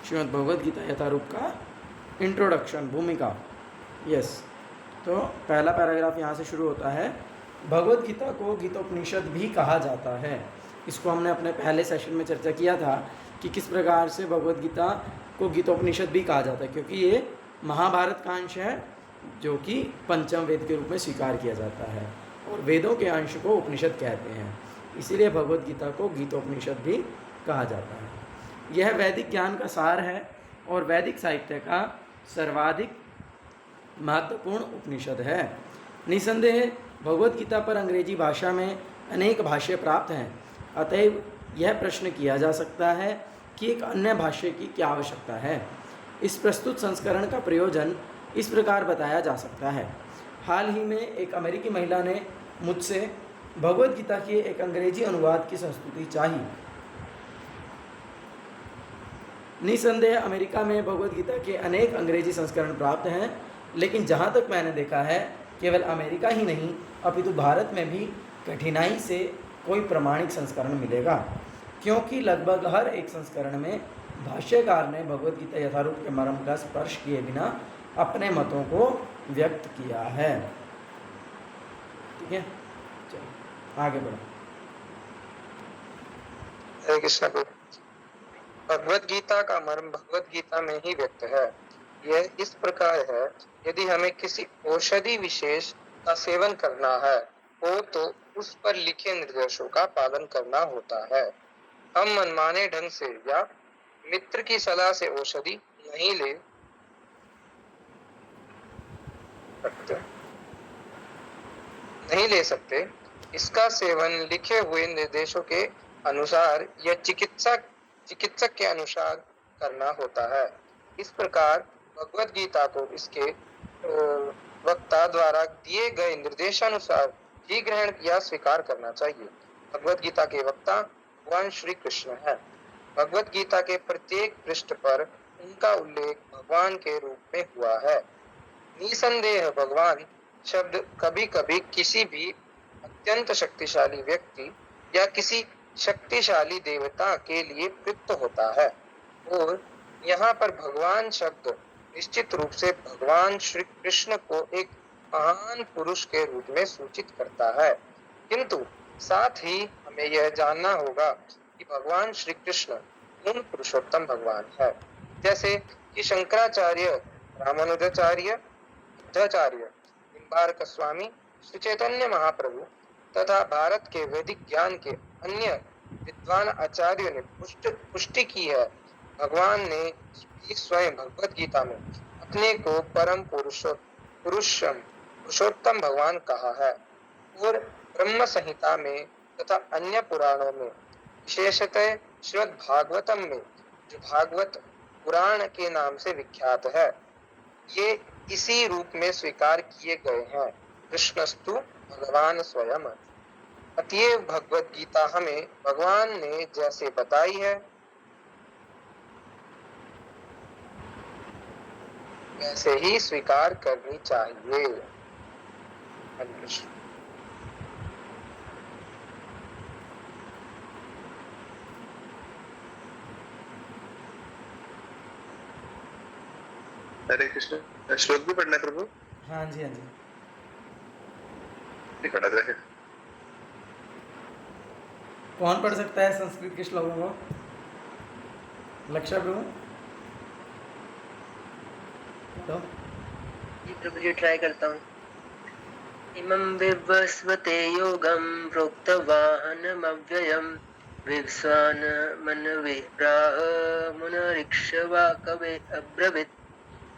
श्रीमद् भगवद गीता यथारूप का इंट्रोडक्शन, भूमिका। यस, तो पहला पैराग्राफ यहाँ से शुरू होता है। भगवद गीता को गीतोपनिषद भी कहा जाता है। इसको हमने अपने पहले सेशन में चर्चा किया था कि किस प्रकार से भगवद गीता को गीतोपनिषद भी कहा जाता है, क्योंकि ये महाभारत का अंश है जो कि पंचम वेद के रूप में स्वीकार किया जाता है, और वेदों के अंश को उपनिषद कहते हैं, इसीलिए भगवद गीता को गीतोपनिषद भी कहा जाता है। यह वैदिक ज्ञान का सार है और वैदिक साहित्य का सर्वाधिक महत्वपूर्ण उपनिषद है। निसंदेह भगवद गीता पर अंग्रेजी भाषा में अनेक भाष्य प्राप्त हैं, अतएव यह प्रश्न किया जा सकता है कि एक अन्य भाष्य की क्या आवश्यकता है। इस प्रस्तुत संस्करण का प्रयोजन इस प्रकार बताया जा सकता है। हाल ही में एक अमेरिकी महिला ने मुझसे भगवद गीता के एक अंग्रेजी अनुवाद की संस्तुति चाही। निसंदेह अमेरिका में भगवद गीता के अनेक अंग्रेजी संस्करण प्राप्त हैं, लेकिन जहाँ तक मैंने देखा है केवल अमेरिका ही नहीं अपितु भारत में भी कठिनाई से कोई प्रमाणिक संस्करण मिलेगा, क्योंकि लगभग हर एक संस्करण में भाष्यकार ने भगवद गीता यथारूप के मर्म का स्पर्श किए बिना अपने मतों को व्यक्त किया है। ठीक है, चलो आगे बढ़ो। हरे कृष्ण। भगवद गीता का मर्म भगवद गीता में ही व्यक्त है। यह इस प्रकार है, यदि हमें किसी औषधि विशेष का सेवन करना है हो तो उस पर लिखे निर्देशों का पालन करना होता है। हम मनमाने ढंग से या मित्र की सलाह से औषधि नहीं ले सकते। इसका सेवन लिखे हुए निर्देशों के अनुसार या चिकित्सक के अनुसार करना होता है। इस प्रकार भगवद गीता को इसके वक्ता द्वारा दिए गए निर्देशानुसार ही ग्रहण या स्वीकार करना चाहिए। भगवद गीता के वक्ता भगवान श्री कृष्ण है। भगवद गीता के प्रत्येक पृष्ठ पर उनका उल्लेख भगवान के रूप में हुआ है। निसंदेह भगवान शब्द कभी कभी किसी भी अत्यंत शक्तिशाली व्यक्ति या किसी शक्तिशाली देवता के लिए प्रयुक्त होता है, और यहाँ पर भगवान शब्द निश्चित रूप से भगवान श्री कृष्ण को एक महान पुरुष के रूप में सूचित करता है। किंतु साथ ही हमें यह जानना होगा कि भगवान श्री कृष्ण उन पुरुषोत्तम भगवान है, जैसे कि शंकराचार्य, रामानुजाचार्य, बुद्धाचार्य, निम्बार्क स्वामी, श्री चैतन्य महाप्रभु तथा भारत के वैदिक ज्ञान के अन्य विद्वान आचार्यों ने पुष्टि की है। भगवान ने स्वयं भगवद गीता में अपने को परम पुरुषोत्तम भगवान कहा है, और ब्रह्म संहिता में तथा अन्य पुराणों में, विशेषतः श्रीमद् भागवतम में जो भागवत पुराण के नाम से विख्यात है, ये इसी रूप में स्वीकार किए गए हैं। कृष्णस्तु भगवान स्वयं। अतएव भगवद गीता हमें भगवान ने जैसे बताई है वैसे ही स्वीकार करनी चाहिए। हरे कृष्ण। श्लोक भी पढ़ना प्रभु? हाँ जी, हाँ जी। पढ़ा जाए। कौन पढ़ सकता है संस्कृत के श्लोकों को? लक्ष्य प्रभु? तो जी प्रभु जी, ट्राई करता हूँ। इमं विवस्वते योगं प्रोक्तवाहनमव्ययं विश्वान मनवे प्राह मुनरिक्ष्वा कवे अब्रवीत्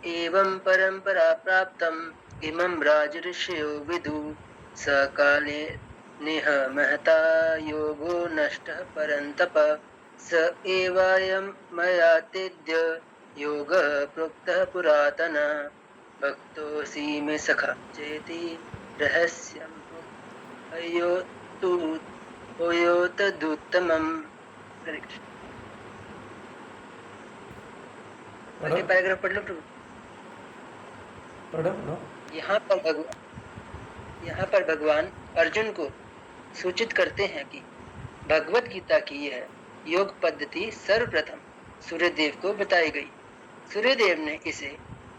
एवं परंपरा प्राप्तम् इमं राजऋषयो विदु सकाले निह महता योगो नष्टः परन्तप स एवायं मया तेद्य योगः प्रोक्तः पुरातनः भक्तोऽसि मे सखा चेति रहस्यम् अयोतदुत्तमम्। आगे पैराग्राफ पढ़ लो प्रभु। पढ़ो। यहाँ पर भगवान अर्जुन को सूचित करते हैं कि भगवत गीता की यह योग पद्धति सर्वप्रथम सूर्यदेव को बताई गई। सूर्यदेव ने इसे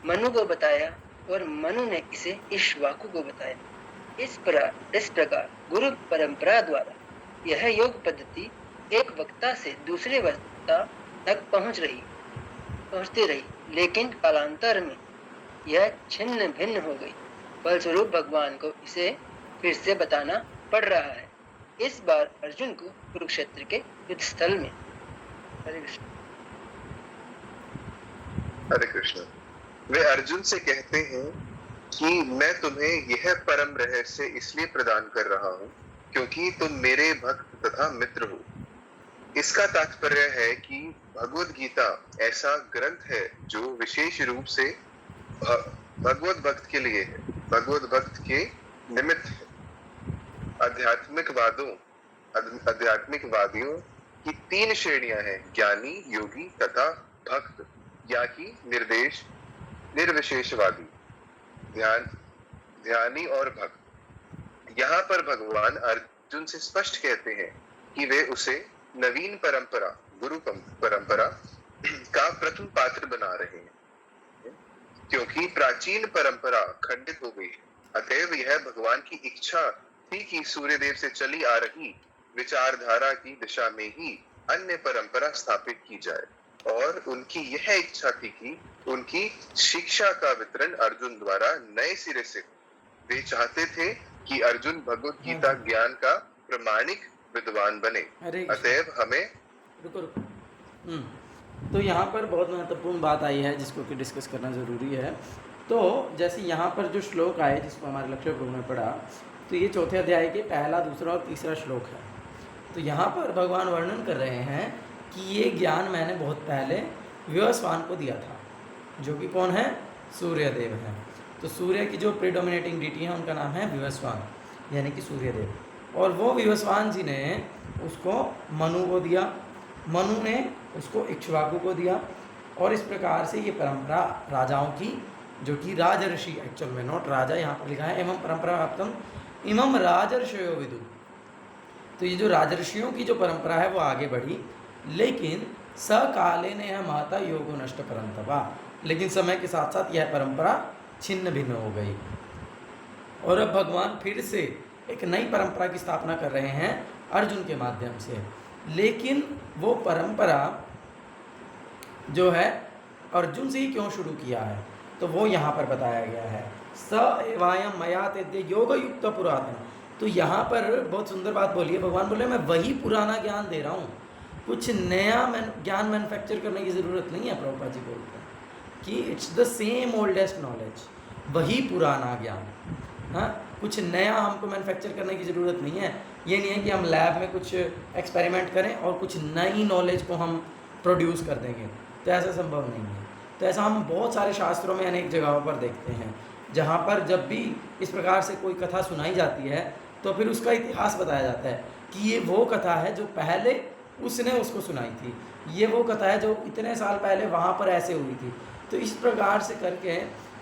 मनु को बताया और मनु ने इसे इक्ष्वाकु को बताया। इस प्रकार गुरु परंपरा द्वारा यह योग पद्धति एक वक्ता से दूसरे वक्ता तक पहुंचती रही, लेकिन कालांतर में यह छिन्न भिन्न हो गई। फलस्वरूप भगवान को इसे फिर से बताना पड़ रहा है, इस बार अर्जुन को कुरुक्षेत्र के युद्ध स्थल में। हरे कृष्ण। हरे कृष्ण। वे अर्जुन से कहते हैं कि मैं तुम्हें यह परम रहस्य इसलिए प्रदान कर रहा हूं क्योंकि तुम मेरे भक्त तथा मित्र हो। इसका तात्पर्य है कि भगवद गीता ऐसा ग्रंथ है जो विशेष रूप से भगवत भक्त के लिए है, भगवत भक्त के निमित्त है। आध्यात्मिकवादियों की 3 श्रेणियां हैं, ज्ञानी, योगी तथा भक्त, या कि निर्विशेषवादी, ध्यानी और भक्त। यहाँ पर भगवान अर्जुन से स्पष्ट कहते हैं कि वे उसे नवीन परंपरा, गुरु परंपरा का प्रथम पात्र बना रहे हैं, क्योंकि प्राचीन परंपरा खंडित हो गई है। अतएव यह भगवान की इच्छा थी कि सूर्यदेव से चली आ रही विचारधारा की दिशा में ही अन्य परंपरा स्थापित की जाए, और उनकी यह इच्छा थी कि उनकी शिक्षा का वितरण अर्जुन द्वारा नए सिरे से हो। वे चाहते थे कि अर्जुन भगवत गीता ज्ञान का प्रमाणिक विद्वान बने। अतएव हमें रुको तो यहाँ पर बहुत महत्वपूर्ण बात आई है जिसको कि डिस्कस करना ज़रूरी है। तो जैसे यहाँ पर जो श्लोक आए जिसको हमारे लक्ष्य प्रभु ने पढ़ा, तो ये 4थे अध्याय के पहला, दूसरा और तीसरा श्लोक है। तो यहाँ पर भगवान वर्णन कर रहे हैं कि ये ज्ञान मैंने बहुत पहले विवस्वान को दिया था, जो कि कौन है? सूर्यदेव है। तो सूर्य की जो प्रीडोमिनेटिंग डिटी है उनका नाम है विवस्वान, यानी कि सूर्यदेव। और वो विवस्वान जी ने उसको मनु को दिया, मनु ने उसको इक्ष्वाकु को दिया, और इस प्रकार से ये परंपरा राजाओं की, जो कि राजर्षि एक्चुअल में, नॉट राजा, यहाँ पर लिखा है एवं परंपरा प्राप्तम इमम राजर्षयो विदु। तो ये जो राजर्षियों की जो परंपरा है वो आगे बढ़ी, लेकिन सकाले ने यह माता योगो नष्ट परंतपा, लेकिन समय के साथ साथ यह परंपरा छिन्न भिन्न हो गई। और अब भगवान फिर से एक नई परंपरा की स्थापना कर रहे हैं अर्जुन के माध्यम से, लेकिन वो परंपरा जो है अर्जुन से ही क्यों शुरू किया है, तो वो यहाँ पर बताया गया है। स एवायम मया तेद्य योग युक्त पुरातन। तो यहाँ पर बहुत सुंदर बात बोली है, भगवान बोले मैं वही पुराना ज्ञान दे रहा हूँ, कुछ नया ज्ञान मैन्युफैक्चर करने की ज़रूरत नहीं है। प्रभुपाद जी बोलते हैं कि it's the same oldest knowledge, वही पुराना ज्ञान। हाँ, कुछ नया हमको मैन्युफैक्चर करने की ज़रूरत नहीं है। ये नहीं है कि हम लैब में कुछ एक्सपेरिमेंट करें और कुछ नई नॉलेज को हम प्रोड्यूस कर देंगे, तो ऐसा संभव नहीं है। तो ऐसा हम बहुत सारे शास्त्रों में अनेक जगहों पर देखते हैं, जहाँ पर जब भी इस प्रकार से कोई कथा सुनाई जाती है तो फिर उसका इतिहास बताया जाता है कि ये वो कथा है जो पहले उसने उसको सुनाई थी, ये वो कथा है जो इतने साल पहले वहाँ पर ऐसे हुई थी। तो इस प्रकार से करके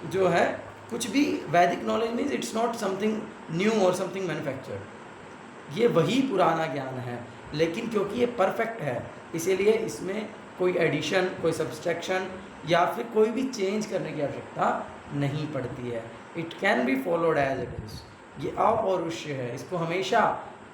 जो है कुछ भी वैदिक knowledge means it's not something new और समथिंग मैन्युफैक्चर्ड, ये वही पुराना ज्ञान है, लेकिन क्योंकि ये परफेक्ट है इसीलिए इसमें कोई एडिशन, कोई सब्सट्रैक्शन या फिर कोई भी चेंज करने की आवश्यकता नहीं पड़ती है। It can be followed as it is. ये अपौरुष्य है, इसको हमेशा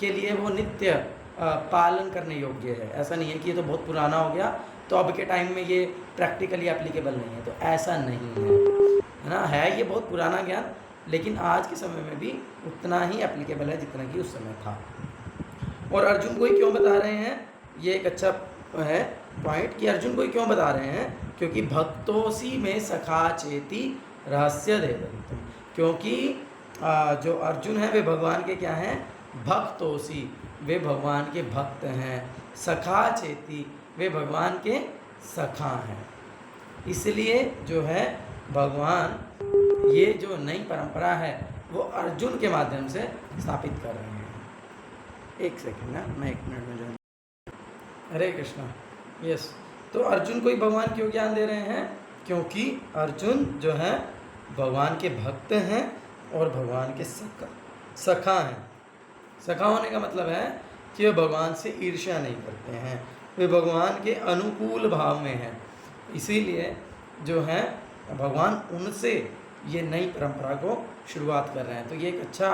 के लिए वो नित्य पालन करने योग्य है। ऐसा नहीं है कि ये तो बहुत पुराना हो गया तो अब के टाइम में ये प्रैक्टिकली एप्लीकेबल नहीं है, तो ऐसा नहीं है ना। है ये बहुत पुराना ज्ञान, लेकिन आज के समय में भी उतना ही एप्लीकेबल है जितना कि उस समय था। और अर्जुन को ही क्यों बता रहे हैं, ये एक अच्छा है पॉइंट कि अर्जुन को ही क्यों बता रहे हैं, क्योंकि भक्तोसी में सखा चेती रहस्य दे दंतम। क्योंकि जो अर्जुन है वे भगवान के क्या हैं? भक्तोसी, वे भगवान के भक्त हैं। सखा चेती, वे भगवान के सखा हैं। इसलिए जो है भगवान ये जो नई परंपरा है वो अर्जुन के माध्यम से स्थापित कर रहे हैं। एक सेकंड ना, मैं 1 मिनट में जाऊँ। हरे कृष्णा। यस, तो अर्जुन को ही भगवान क्यों ज्ञान दे रहे हैं? क्योंकि अर्जुन जो है भगवान के भक्त हैं और भगवान के सखा हैं। सखा होने का मतलब है कि वे भगवान से ईर्ष्या नहीं करते हैं, वे भगवान के अनुकूल भाव में हैं, इसीलिए जो है भगवान उनसे ये नई परंपरा को शुरुआत कर रहे हैं। तो ये एक अच्छा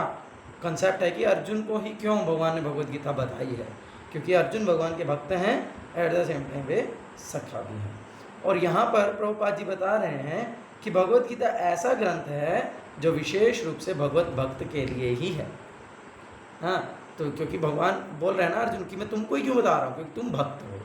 कंसेप्ट है कि अर्जुन को ही क्यों भगवान ने भगवत गीता बताई है, क्योंकि अर्जुन भगवान के भक्त हैं, एट द सेम टाइम वे सखा भी हैं। और यहाँ पर प्रभुपाद जी बता रहे हैं कि भगवत गीता ऐसा ग्रंथ है जो विशेष रूप से भगवत भक्त के लिए ही है। हाँ, तो क्योंकि भगवान बोल रहे हैं ना अर्जुन कि मैं तुमको ही क्यों बता रहा हूँ, क्योंकि तुम भक्त हो।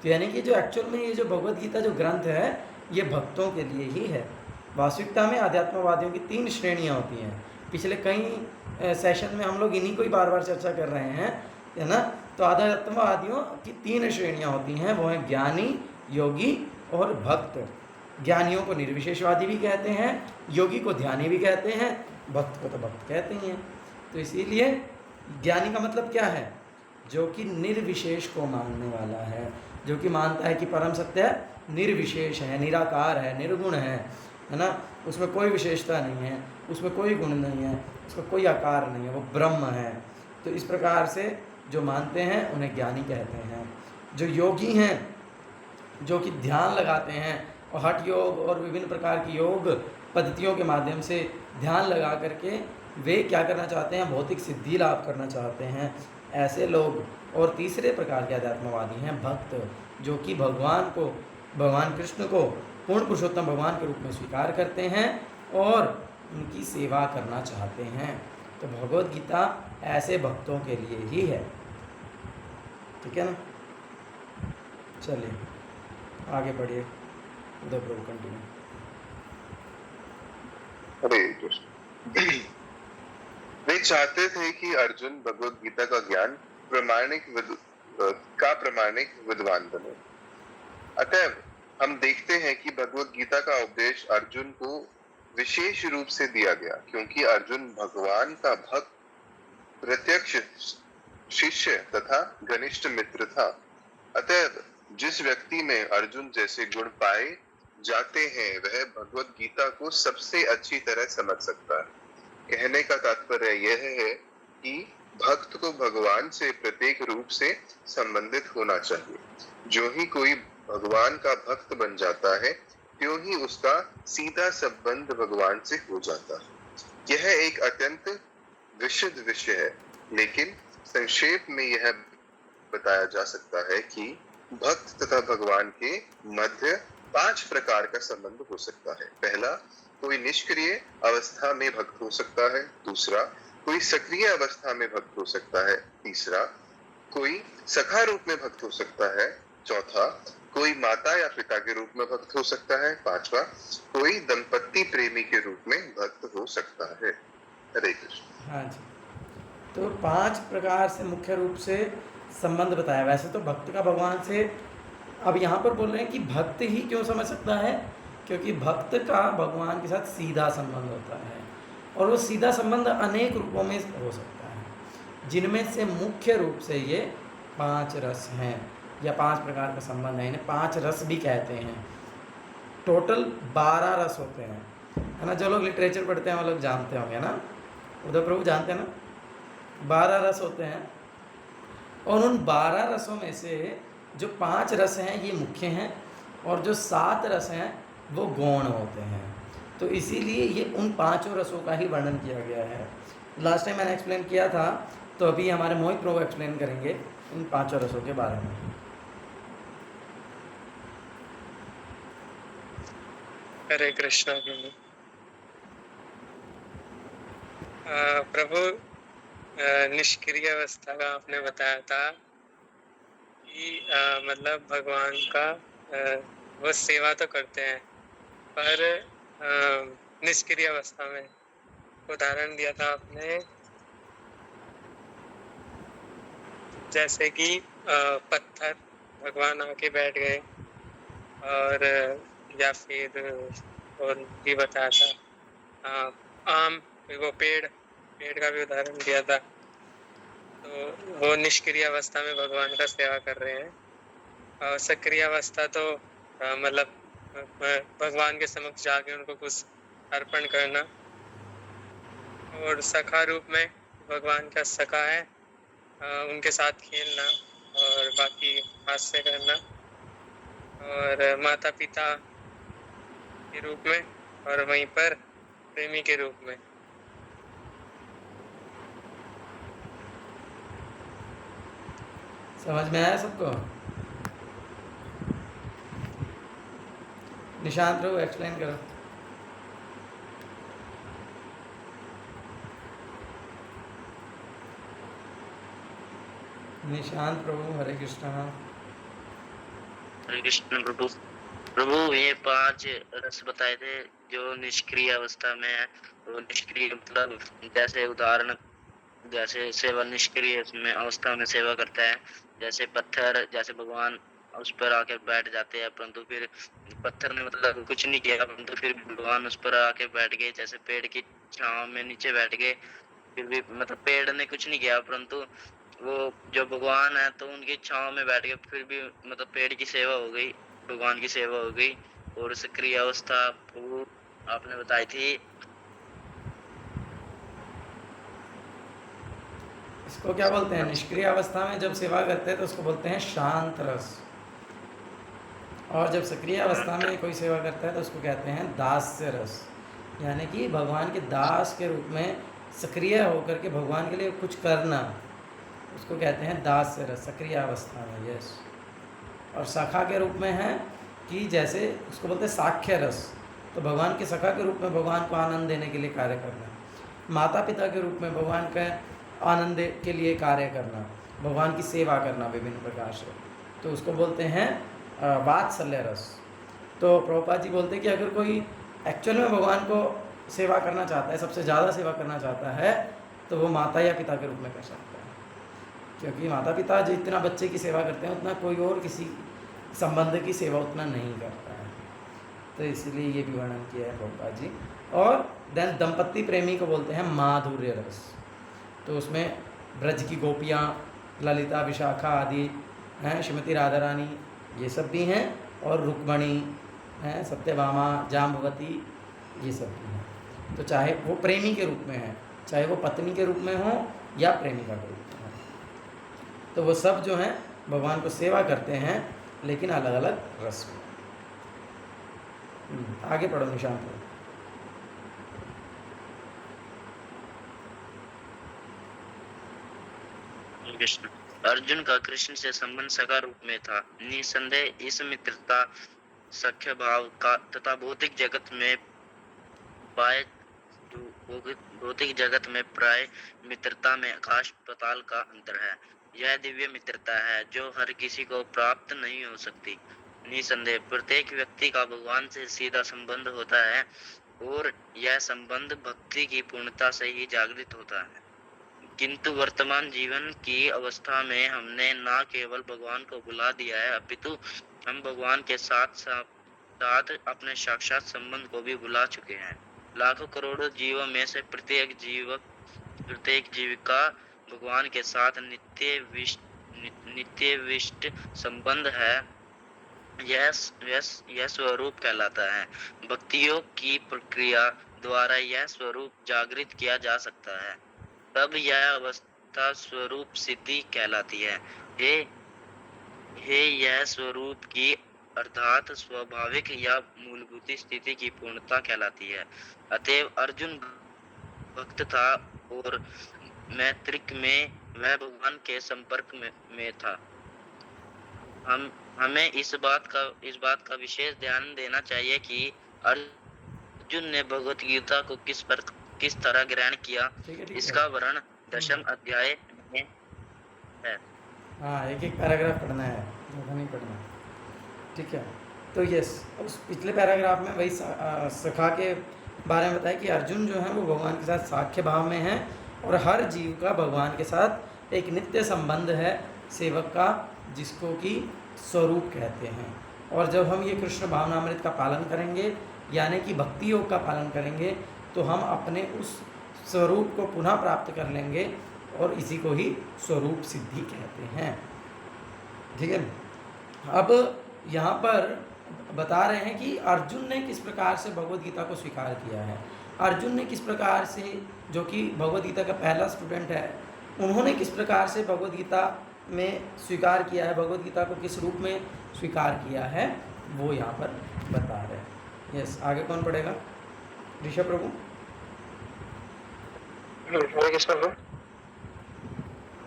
तो यानी कि जो एक्चुअल में ये जो भगवत गीता जो ग्रंथ है ये भक्तों के लिए ही है। वास्तविकता में आध्यात्मवादियों की 3 श्रेणियाँ होती हैं। पिछले कई सेशन में हम लोग इन्हीं को ही बार बार चर्चा कर रहे हैं, है ना। तो आध्यात्मवादियों की 3 श्रेणियाँ होती हैं, वो हैं ज्ञानी, योगी और भक्त। ज्ञानियों को निर्विशेषवादी भी कहते हैं, योगी को ध्यानी भी कहते हैं, भक्त को तो भक्त कहते ही हैं। तो इसीलिए ज्ञानी का मतलब क्या है, जो कि निर्विशेष को मानने वाला है, जो कि मानता है कि परम सत्य निर्विशेष है, निराकार है, निर्गुण है ना, उसमें कोई विशेषता नहीं है, उसमें कोई गुण नहीं है, उसका कोई आकार नहीं है, वो ब्रह्म है। तो इस प्रकार से जो मानते हैं उन्हें ज्ञानी कहते हैं। जो योगी हैं, जो कि ध्यान लगाते हैं और हठ योग और विभिन्न प्रकार की योग पद्धतियों के माध्यम से ध्यान लगा करके वे क्या करना चाहते हैं, भौतिक सिद्धि लाभ करना चाहते हैं, ऐसे लोग। और तीसरे प्रकार के अध्यात्मवादी हैं भक्त, जो कि भगवान कृष्ण को पूर्ण पुरुषोत्तम भगवान के रूप में स्वीकार करते हैं और उनकी सेवा करना चाहते हैं। तो भगवत गीता ऐसे भक्तों के लिए ही है, ठीक है ना। चलिए आगे बढ़िए, उधर प्रभु कंटिन्यू। हरे कृष्ण। वे चाहते थे कि अर्जुन भगवत गीता का ज्ञान प्रामाणिक विद्वान बने। अतएव हम देखते हैं कि भगवत गीता का उपदेश अर्जुन को विशेष रूप से दिया गया, क्योंकि अर्जुन भगवान का भक्त, प्रत्यक्ष शिष्य तथा घनिष्ठ मित्र था। अतएव जिस व्यक्ति में अर्जुन जैसे गुण पाए जाते हैं वह भगवत गीता को सबसे अच्छी तरह समझ सकता है। कहने का तात्पर्य यह है कि भक्त को भगवान से प्रत्येक रूप से संबंधित होना चाहिए। जो ही कोई भगवान का भक्त बन जाता है त्यों ही उसका सीधा संबंध भगवान से हो जाता है। यह एक अत्यंत विशद विषय है, लेकिन संक्षेप में यह बताया जा सकता है कि भक्त तथा भगवान के मध्य 5 प्रकार का संबंध हो सकता है। पहला, कोई निष्क्रिय अवस्था में भक्त हो सकता है। दूसरा, कोई सक्रिय अवस्था में भक्त हो सकता है। तीसरा, कोई सखा रूप में भक्त हो सकता है। चौथा, कोई माता या पिता के रूप में भक्त हो सकता है। पांचवा, कोई दंपत्ति प्रेमी के रूप में भक्त हो सकता है। हरे कृष्ण। हाँ जी, तो 5 प्रकार से मुख्य रूप से संबंध बताया। वैसे तो भक्त का भगवान से, अब यहाँ पर बोल रहे हैं कि भक्त ही क्यों समझ सकता है, क्योंकि भक्त का भगवान के साथ सीधा संबंध होता है, और वो सीधा संबंध अनेक रूपों में हो सकता है, जिनमें से मुख्य रूप से ये 5 रस हैं या 5 प्रकार का संबंध है। इन्हें 5 रस भी कहते हैं। टोटल 12 रस होते हैं, है ना। जो लोग लिटरेचर पढ़ते हैं वो लोग जानते होंगे ना, उधर प्रभु जानते हैं ना, 12 रस होते हैं। और उन 12 रसों में से जो 5 रस हैं ये मुख्य हैं, और जो 7 रस हैं वो गौण होते हैं। तो इसीलिए ये उन 5 रसों का ही वर्णन किया गया है। लास्ट टाइम मैंने एक्सप्लेन किया था, तो अभी हमारे मोहित प्रभु एक्सप्लेन करेंगे इन 5 रसों के बारे में। हरे कृष्णा प्रभु। निष्क्रिय अवस्था का आपने बताया था कि मतलब भगवान का वो सेवा तो करते हैं, पर निष्क्रिय अवस्था में उदाहरण दिया था आपने, जैसे कि पत्थर भगवान आके बैठ गए, और या फिर और भी बताया था आम, वो पेड़ का भी उदाहरण दिया था। तो वो निष्क्रिय अवस्था में भगवान का सेवा कर रहे हैं, और सक्रिय अवस्था तो मतलब भगवान के समक्ष जाके उनको कुछ अर्पण करना, और सखा रूप में भगवान का सखा है, उनके साथ खेलना, और बाकी हास्य करना, और माता पिता के रूप में, और वहीं पर प्रेमी के रूप में। समझ में आया सबको? निशांत प्रभु एक्सप्लेन करो। निशांत प्रभु, हरे कृष्णा। हरे कृष्ण प्रभु। प्रभु ये 5 रस बताए थे जो निष्क्रिय अवस्था में है। वो निष्क्रिय मतलब जैसे उदाहरण, जैसे सेवा निष्क्रिय में अवस्था में सेवा करता है, जैसे पत्थर, जैसे भगवान उस पर आके बैठ जाते हैं, परंतु फिर पत्थर ने मतलब कुछ नहीं किया, परंतु फिर भगवान उस पर आके बैठ गए, जैसे पेड़ की छांव में नीचे बैठ गए, फिर भी मतलब पेड़ ने कुछ नहीं किया, परंतु वो जो भगवान है तो उनकी छांव में बैठ गए, फिर भी मतलब पेड़ की सेवा हो गई, भगवान की सेवा हो गई। और सक्रिय अवस्था वो आपने बताई थी, इसको क्या बोलते हैं? निष्क्रिय अवस्था में जब सेवा करते हैं तो उसको बोलते हैं शांत रस, और जब सक्रिय अवस्था में कोई सेवा करता है तो उसको कहते हैं दास्य रस, यानी कि भगवान के दास के रूप में सक्रिय होकर के भगवान के लिए कुछ करना, उसको कहते हैं दास्य रस सक्रिय अवस्था में। यस। और सखा के रूप में है कि जैसे उसको बोलते हैं साख्य रस, तो भगवान के सखा के रूप में भगवान को आनंद देने के लिए कार्य करना। माता पिता के रूप में भगवान का आनंद के लिए कार्य करना, भगवान की सेवा करना विभिन्न प्रकार से, तो उसको बोलते हैं वात्सल्य रस। तो प्रभुपाद जी बोलते हैं कि अगर कोई एक्चुअल में भगवान को सेवा करना चाहता है, सबसे ज़्यादा सेवा करना चाहता है, तो वो माता या पिता के रूप में कर सकता है, क्योंकि माता पिता जितना बच्चे की सेवा करते हैं उतना कोई और किसी संबंध की सेवा उतना नहीं करता है, तो इसलिए ये भी वर्णन किया है प्रभुपाद जी। और देन दंपत्ति प्रेमी को बोलते हैं माधुर्य रस, तो उसमें ब्रज की गोपियाँ, ललिता, विशाखा आदि हैं, श्रीमती राधा रानी, ये सब भी हैं, और रुक्मणी हैं, सत्यभामा, जाम्बवती, ये सब भी हैं। तो चाहे वो प्रेमी के रूप में है, चाहे वो पत्नी के रूप में हो या प्रेमिका के रूप में हो, तो वो सब जो हैं भगवान को सेवा करते हैं, लेकिन अलग अलग रस में। आगे पढ़ो निशांत पढ़ो। कृष्ण। अर्जुन का कृष्ण से संबंध सखा रूप में था। निसंदेह इस मित्रता, सख्य भाव का तथा भौतिक जगत में प्राय मित्रता में आकाश पाताल का अंतर है। यह दिव्य मित्रता है जो हर किसी को प्राप्त नहीं हो सकती। निसंदेह प्रत्येक व्यक्ति का भगवान से सीधा संबंध होता है, और यह संबंध भक्ति की पूर्णता से ही जागृत होता है। किंतु वर्तमान जीवन की अवस्था में हमने न केवल भगवान को भुला दिया है, अपितु हम भगवान के साथ अपने साक्षात संबंध को भी भुला चुके हैं। लाखों करोड़ों जीवों में से प्रत्येक जीविका भगवान के साथ नित्यविष्ट संबंध है। यह स्वरूप कहलाता है। भक्तियों की प्रक्रिया द्वारा यह स्वरूप जागृत किया जा सकता है, तब यह अवस्था स्वरूप सिद्धि कहलाती है। यह स्वरूप की अर्थात स्वाभाविक या मूलभूत स्थिति की पूर्णता कहलाती है। अतएव अर्जुन भक्त था, और मैत्रिक में वह भगवान के संपर्क में था। हमें इस बात का विशेष ध्यान देना चाहिए कि अर्जुन ने भगवत गीता को किस तरह ग्रहण किया। इसका वर्णन 10वें अध्याय में है। हाँ, एक एक पैराग्राफ पढ़ना है, ज़्यादा नहीं पढ़ना, ठीक है। तो यस, उस पिछले पैराग्राफ में वही सखा के बारे में बताया कि अर्जुन जो है वो भगवान के साथ साख्य भाव में है, और हर जीव का भगवान के साथ एक नित्य संबंध है सेवक का, जिसको कि स्वरूप कहते हैं। और जब हम ये कृष्ण भावनामृत का पालन करेंगे, यानी कि भक्ति योग का पालन करेंगे, तो हम अपने उस स्वरूप को पुनः प्राप्त कर लेंगे, और इसी को ही स्वरूप सिद्धि कहते हैं, ठीक है। अब यहाँ पर बता रहे हैं कि अर्जुन ने किस प्रकार से भगवद गीता को स्वीकार किया है। अर्जुन ने किस प्रकार से, जो कि भगवद गीता का पहला स्टूडेंट है, उन्होंने किस प्रकार से भगवद गीता में स्वीकार किया है, भगवत गीता को किस रूप में स्वीकार किया है, वो यहाँ पर बता रहे हैं। यस, आगे कौन पढ़ेगा? ऋषभ प्रभु हरे कृष्ण प्रभु।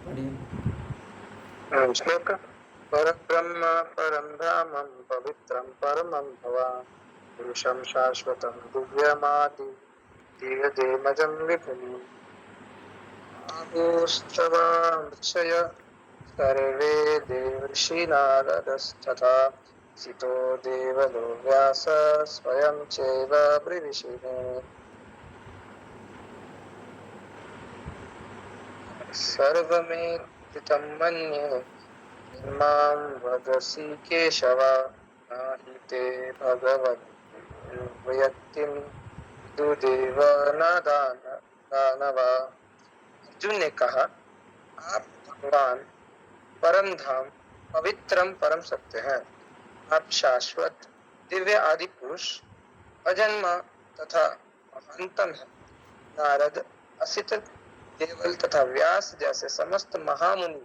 पढ़िए। श्लोक परब्रह्म परं धामं पवित्रं परमं भवान् पुरुषं शाश्वतं दिव्यमादि धीरदेमजं विभुम् आहुस्तवांशय सर्वे देवर्षि नारदस्तथा सितो देवलो व्यास स्वयं चैव ब्रवीषिणे सर्वमेततं मन्ये मां वदसि केशव नहि ते भगवद्व्यक्तिं दुदेव न दानव। अर्जुन ने कहा, आप भगवान परम धाम पवित्रम परम सत्य हैं। आप शाश्वत दिव्य आदि पुरुष अजन्मा तथा महानतम है। नारद, असित, देवल तथा व्यास जैसे समस्त महामुनि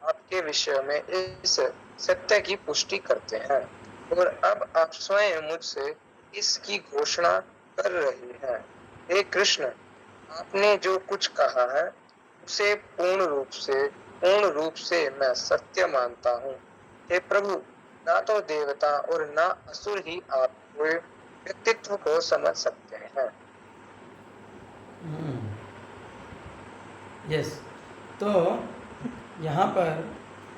आपके विषय में इस सत्य की पुष्टि करते हैं और अब आप स्वयं मुझसे इसकी घोषणा कर रही हैं। हे कृष्ण, आपने जो कुछ कहा है उसे पूर्ण रूप से मैं सत्य मानता हूँ। हे प्रभु, ना तो देवता और ना असुर ही आपके व्यक्तित्व को समझ सकते हैं। यस, तो यहाँ पर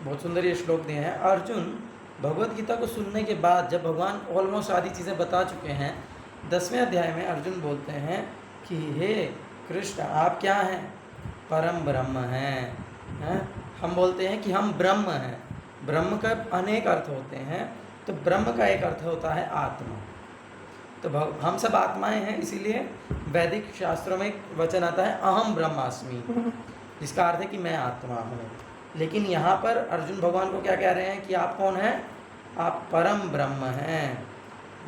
बहुत सुंदर ये श्लोक दिए हैं। अर्जुन भगवत गीता को सुनने के बाद जब भगवान ऑलमोस्ट आधी चीज़ें बता चुके हैं, 10वें अध्याय में अर्जुन बोलते हैं कि हे कृष्ण, आप क्या हैं? परम ब्रह्म हैं। हम बोलते हैं कि हम ब्रह्म हैं। ब्रह्म का अनेक अर्थ होते हैं, तो ब्रह्म का एक अर्थ होता है आत्मा। तो हम सब आत्माएं हैं, इसीलिए वैदिक शास्त्रों में एक वचन आता है अहम ब्रह्मास्मि, जिसका अर्थ है कि मैं आत्मा हूँ। लेकिन यहाँ पर अर्जुन भगवान को क्या कह रहे हैं कि आप कौन हैं? आप परम ब्रह्म हैं।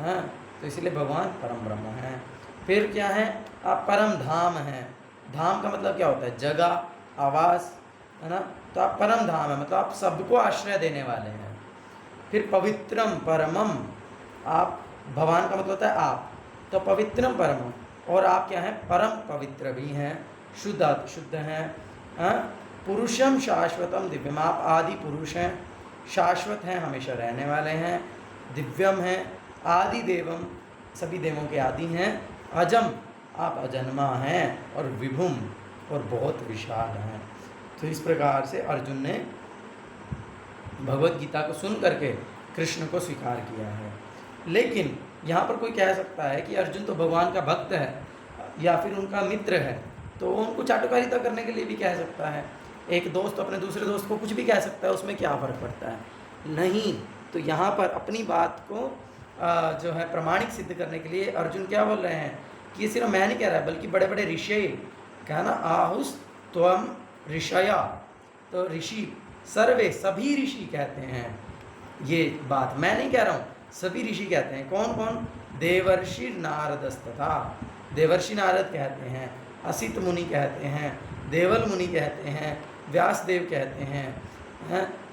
हाँ, तो इसीलिए भगवान परम ब्रह्म हैं। फिर क्या है? आप परम धाम हैं। धाम का मतलब क्या होता है? जगह, आवास, है ना? तो आप परम धाम है, मतलब आप सबको आश्रय देने वाले हैं। फिर पवित्रम परमम, आप, भगवान का मतलब होता है आप, तो पवित्रम परमम, और आप क्या हैं? परम पवित्र भी हैं, शुद्ध हैं। पुरुषम शाश्वतम दिव्यम, आप आदि पुरुष हैं, शाश्वत हैं, हमेशा रहने वाले हैं। दिव्यम हैं, आदि देवम, सभी देवों के आदि हैं। अजम, आप अजन्मा हैं, और विभुम, और बहुत विशाल हैं। तो इस प्रकार से अर्जुन ने भगवत गीता को सुन करके कृष्ण को स्वीकार किया है। लेकिन यहाँ पर कोई कह सकता है कि अर्जुन तो भगवान का भक्त है या फिर उनका मित्र है, तो उनको चाटुकारिता करने के लिए भी कह सकता है। एक दोस्त अपने दूसरे दोस्त को कुछ भी कह सकता है, उसमें क्या फ़र्क पड़ता है? नहीं। तो यहाँ पर अपनी बात को जो है प्रमाणिक सिद्ध करने के लिए अर्जुन क्या बोल रहे हैं कि ये सिर्फ मैं नहीं कह रहा है, बल्कि बड़े बड़े ऋषि, क्या ना, आहुस त्वम ऋषया, तो ऋषि सर्वे, सभी ऋषि कहते हैं ये बात, मैं नहीं कह रहा हूँ, सभी ऋषि कहते हैं। कौन कौन? देवर्षि नारदस्तथा, देवर्षि नारद कहते हैं, असित मुनि कहते हैं, देवल मुनि कहते हैं, व्यासदेव कहते हैं,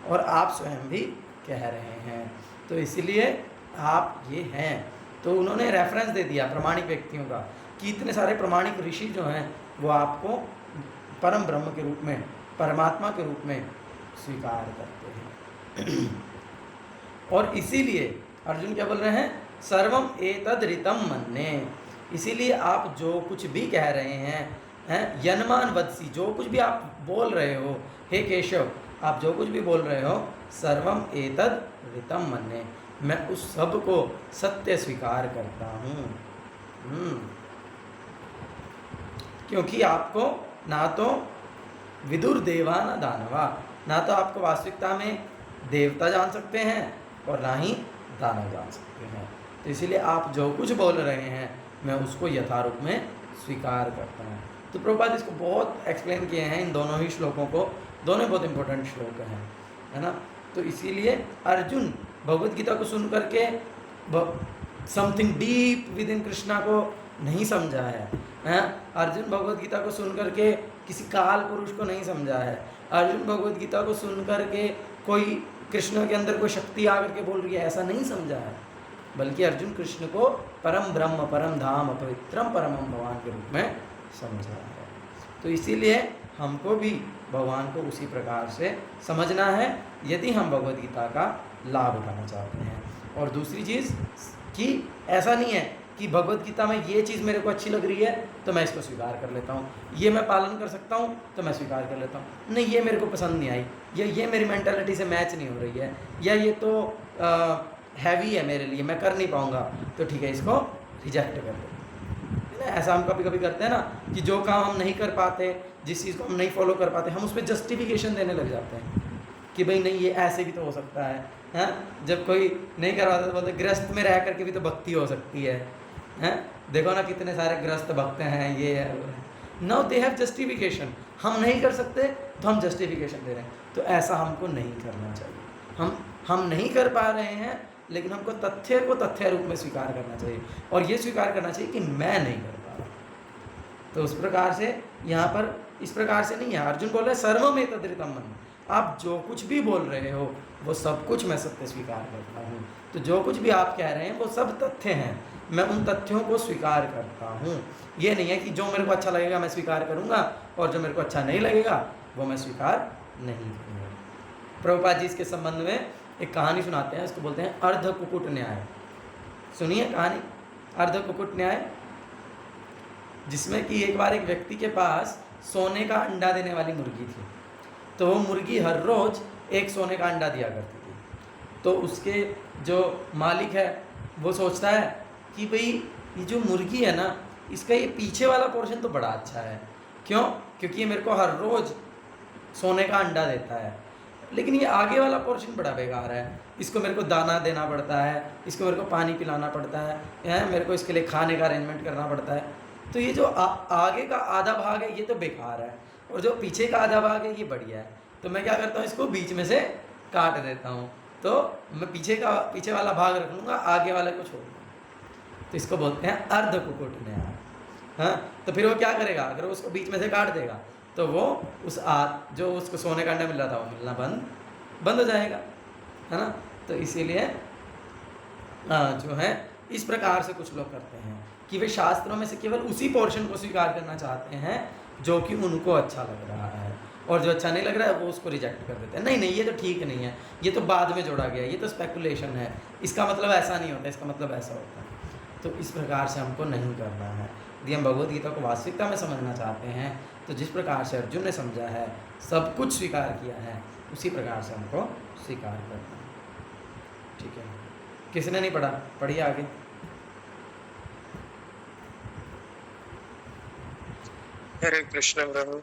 और आप स्वयं भी कह रहे हैं। तो इसलिए आप ये हैं। तो उन्होंने रेफरेंस दे दिया प्रमाणिक व्यक्तियों का कि इतने सारे प्रमाणिक ऋषि जो हैं वो आपको परम ब्रह्म के रूप में, परमात्मा के रूप में स्वीकार करते हैं। और इसीलिए अर्जुन क्या बोल रहे हैं? सर्वम एतद ऋतम मन्ये, इसीलिए आप जो कुछ भी कह रहे हैं, यन्मान वदसी, जो कुछ भी आप बोल रहे हो, हे केशव, आप जो कुछ भी बोल रहे हो, सर्वम एतद ऋतम मन्ये, मैं उस सब को सत्य स्वीकार करता हूँ। क्योंकि आपको ना तो विदुर देवा ना दानवा, ना तो आपको वास्तविकता में देवता जान सकते हैं और ना ही दानव जान सकते हैं। तो इसीलिए आप जो कुछ बोल रहे हैं मैं उसको यथारूप में स्वीकार करता हूँ। तो प्रभुपाद इसको बहुत एक्सप्लेन किए हैं, इन दोनों ही श्लोकों को, दोनों बहुत इंपॉर्टेंट श्लोक हैं, है ना। तो इसीलिए अर्जुन भगवत गीता को सुन करके something deep with in Krishna को नहीं समझा है, हैं? अर्जुन भगवत गीता को सुन करके किसी काल पुरुष को नहीं समझा है। अर्जुन भगवत गीता को सुन करके कोई कृष्ण के अंदर कोई शक्ति आकर के बोल रही है, ऐसा नहीं समझा है, बल्कि अर्जुन कृष्ण को परम ब्रह्म, परम धाम, अपवित्रम परमम भगवान के रूप में समझा है। तो इसीलिए हमको भी भगवान को उसी प्रकार से समझना है यदि हम भगवत गीता का लाभ उठाना चाहते हैं। और दूसरी चीज़ कि ऐसा नहीं है कि भगवत गीता में ये चीज़ मेरे को अच्छी लग रही है तो मैं इसको स्वीकार कर लेता हूँ, ये मैं पालन कर सकता हूँ तो मैं स्वीकार कर लेता हूँ। नहीं, ये मेरे को पसंद नहीं आई, या ये मेरी मेंटालिटी से मैच नहीं हो रही है, या ये तो हैवी है मेरे लिए, मैं कर नहीं पाऊँगा, तो ठीक है, इसको रिजेक्ट कर दो। ऐसा हम कभी कभी करते हैं ना कि जो काम हम नहीं कर पाते, जिस चीज़ को हम नहीं फॉलो कर पाते, हम उस पर जस्टिफिकेशन देने लग जाते हैं कि भाई नहीं, ये ऐसे भी तो हो सकता है, हैं? जब कोई नहीं करवाता तो बोलते गृहस्थ में रह करके भी तो भक्ति हो सकती है, हैं? देखो ना कितने सारे गृहस्थ भक्त हैं, ये है वो है। No, they have justification. हम नहीं कर सकते तो हम जस्टिफिकेशन दे रहे हैं, तो ऐसा हमको नहीं करना चाहिए। हम नहीं कर पा रहे हैं, लेकिन हमको तथ्य को तथ्य रूप में स्वीकार करना चाहिए, और ये स्वीकार करना चाहिए कि मैं नहीं कर पा रहा। तो उस प्रकार से यहाँ पर इस प्रकार से नहीं है। अर्जुन बोल रहे सर्वमें तदृतम मन, आप जो कुछ भी बोल रहे हो वो सब कुछ मैं सत्य स्वीकार करता हूँ। तो जो कुछ भी आप कह रहे हैं वो सब तथ्य हैं, मैं उन तथ्यों को स्वीकार करता हूँ। ये नहीं है कि जो मेरे को अच्छा लगेगा मैं स्वीकार करूँगा और जो मेरे को अच्छा नहीं लगेगा वो मैं स्वीकार नहीं करूँगा। प्रभुपाद जी इसके संबंध में एक कहानी सुनाते हैं, उसको बोलते हैं अर्ध कुकुट न्याय। सुनिए कहानी, अर्ध कुकुट न्याय, जिसमें कि एक बार एक व्यक्ति के पास सोने का अंडा देने वाली मुर्गी थी। तो वो मुर्गी हर रोज़ एक सोने का अंडा दिया करती थी। तो उसके जो मालिक है वो सोचता है कि भाई ये जो मुर्गी है ना, इसका ये पीछे वाला पोर्शन तो बड़ा अच्छा है। क्यों? क्योंकि ये मेरे को हर रोज़ सोने का अंडा देता है, लेकिन ये आगे वाला पोर्शन बड़ा बेकार है। इसको मेरे को दाना देना पड़ता है, इसको मेरे को पानी पिलाना पड़ता है, मेरे को इसके लिए खाने का अरेंजमेंट करना पड़ता है। तो ये जो आगे का आधा भाग है ये तो बेकार है, और जो पीछे का आधा भाग है ये बढ़िया है। तो मैं क्या करता हूँ, इसको बीच में से काट देता हूँ, तो मैं पीछे वाला भाग रख लूँगा, आगे वाले को छोड़ दूँगा। तो इसको बोलते हैं अर्ध कुकुट न्याय। हाँ, तो फिर वो क्या करेगा, अगर वो उसको बीच में से काट देगा तो वो जो उसको सोने का अंडा मिल रहा था वो मिलना बंद हो जाएगा, है ना। तो इसीलिए जो है इस प्रकार से कुछ लोग करते हैं कि वे शास्त्रों में से केवल उसी पोर्शन को स्वीकार करना चाहते हैं जो कि उनको अच्छा लग रहा है, और जो अच्छा नहीं लग रहा है वो उसको रिजेक्ट कर देते हैं। नहीं, ये तो ठीक नहीं है, ये तो बाद में जोड़ा गया है, ये तो स्पेकुलेशन है, इसका मतलब ऐसा नहीं होता, इसका मतलब ऐसा होता है। तो इस प्रकार से हमको नहीं करना है। यदि हम भगवद गीता को वास्तविकता में समझना चाहते हैं तो जिस प्रकार से अर्जुन ने समझा है, सब कुछ स्वीकार किया है, उसी प्रकार से हमको स्वीकार करना है। ठीक है, किसने नहीं पढ़ा, पढ़िए आगे। हरे कृष्ण प्रभु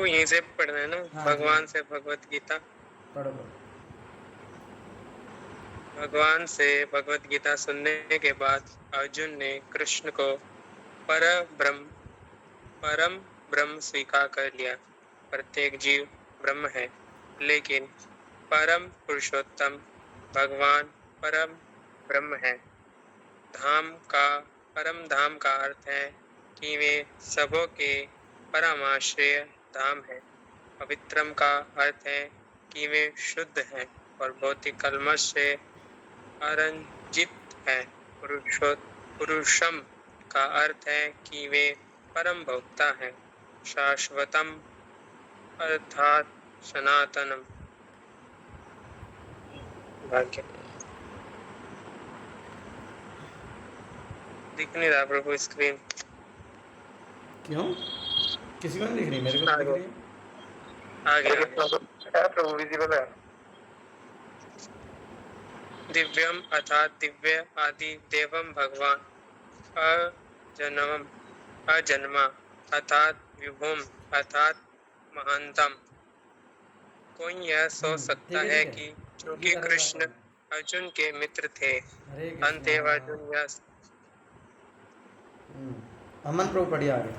यहीं से पढ़ना है ना। हाँ, भगवान से भगवत गीता, पढ़ो। भगवान से भगवत गीता सुनने के बाद अर्जुन ने कृष्ण को परम ब्रह्म स्वीकार कर लिया। प्रत्येक जीव ब्रह्म है, लेकिन परम पुरुषोत्तम भगवान परम ब्रह्म है। परम धाम का अर्थ है कि वे सबों के परमाश्रय धाम है। पवित्रम का अर्थ है कि वे शुद्ध हैं और भौतिक कलमश से अरंजित है। पुरुषम का अर्थ है कि वे परम भोक्ता हैं। शाश्वतम अर्थात सनातनम। भाग्य दिख नहीं रहा प्रभु स्क्रीन। क्यों? किसी को नहीं दिख रही? मेरे को दिख रही है। आगे प्रभु विजिबल है। दिव्यम अर्थात दिव्य आदि देवम भगवान। अजन्मा अर्थात विभुम अर्थात महानतम। कोई यह सोच सकता है कि क्योंकि कृष्ण अर्जुन के मित्र थे, अंतएव अर्जुन यह अमन प्रभु पढ़िए आगे।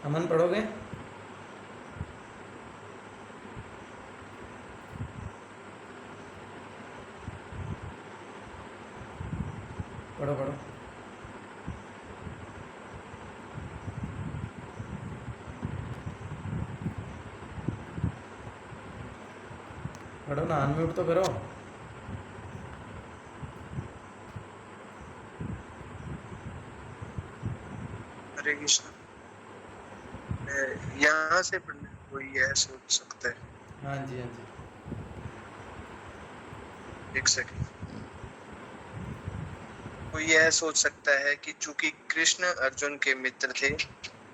अमन पढ़ोगे? पढ़ो पढ़ो। पढ़ो ना, अनम्यूट तो करो। हरे कृष्ण। यहाँ से पढ़ने कोई यह सोच सकता है, हाँ जी हाँ जी। एक सेकंड, कोई यह सोच सकता है कि चूंकि कृष्ण अर्जुन के मित्र थे,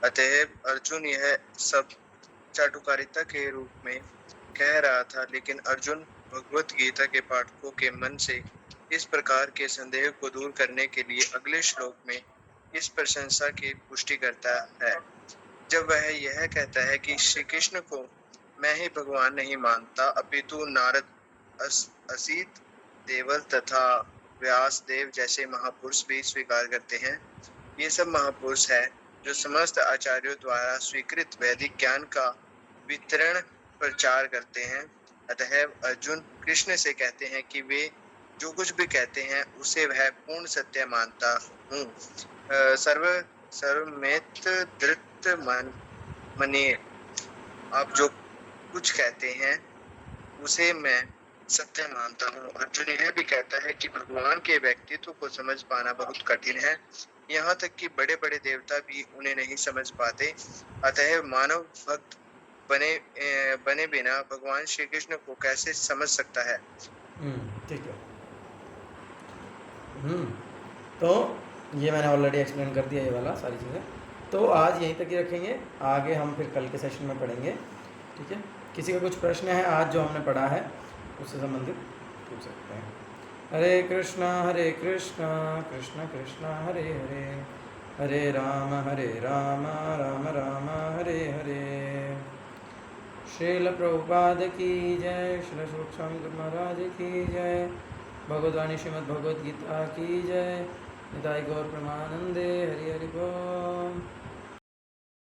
अतएव अर्जुन यह सब चाटुकारिता के रूप में कह रहा था, लेकिन अर्जुन भगवत गीता के पाठकों के मन से इस प्रकार के संदेह को दूर करने के लिए अगले श्लोक में इस प्रशंसा की पुष्टि करता है, जब वह यह कहता है कि श्री कृष्ण को मैं ही भगवान नहीं मानता, अपितु नारद, असित, देवल तथा व्यास देव जैसे महापुरुष भी स्वीकार करते हैं। ये सब महापुरुष है जो समस्त आचार्यों द्वारा स्वीकृत वैदिक ज्ञान का वितरण प्रचार करते हैं। अतः अर्जुन कृष्ण से कहते हैं कि वे जो कुछ भी कहते हैं उसे वह पूर्ण सत्य मानता हूँ। सर्वमेत धृत मनिए, आप जो कुछ कहते हैं उसे मैं सत्य मानता हूँ। अर्जुन यह भी कहता है कि भगवान के व्यक्तित्व को समझ पाना बहुत कठिन है, यहाँ तक कि बड़े बड़े देवता भी उन्हें नहीं समझ पाते। अतः मानव भक्त बने बिना भगवान श्री कृष्ण को कैसे समझ सकता है। ठीक है। तो ये मैंने ऑलरेडी एक्सप्लेन कर दिया ये वाला सारी चीज़ें, तो आज यहीं तक ही रखेंगे, आगे हम फिर कल के सेशन में पढ़ेंगे। ठीक है, किसी का कुछ प्रश्न है आज जो हमने पढ़ा है उससे संबंधित पूछ सकते हैं। हरे कृष्णा कृष्ण कृष्ण हरे हरे, हरे राम राम राम हरे हरे। श्रील प्रभुपाद की जय, श्री शंकर महाराज की जय, भगवद्वाणी श्रीमद् भगवद गीता की जय, निताई गौर प्रेमानंदे, हरि हरि बोल।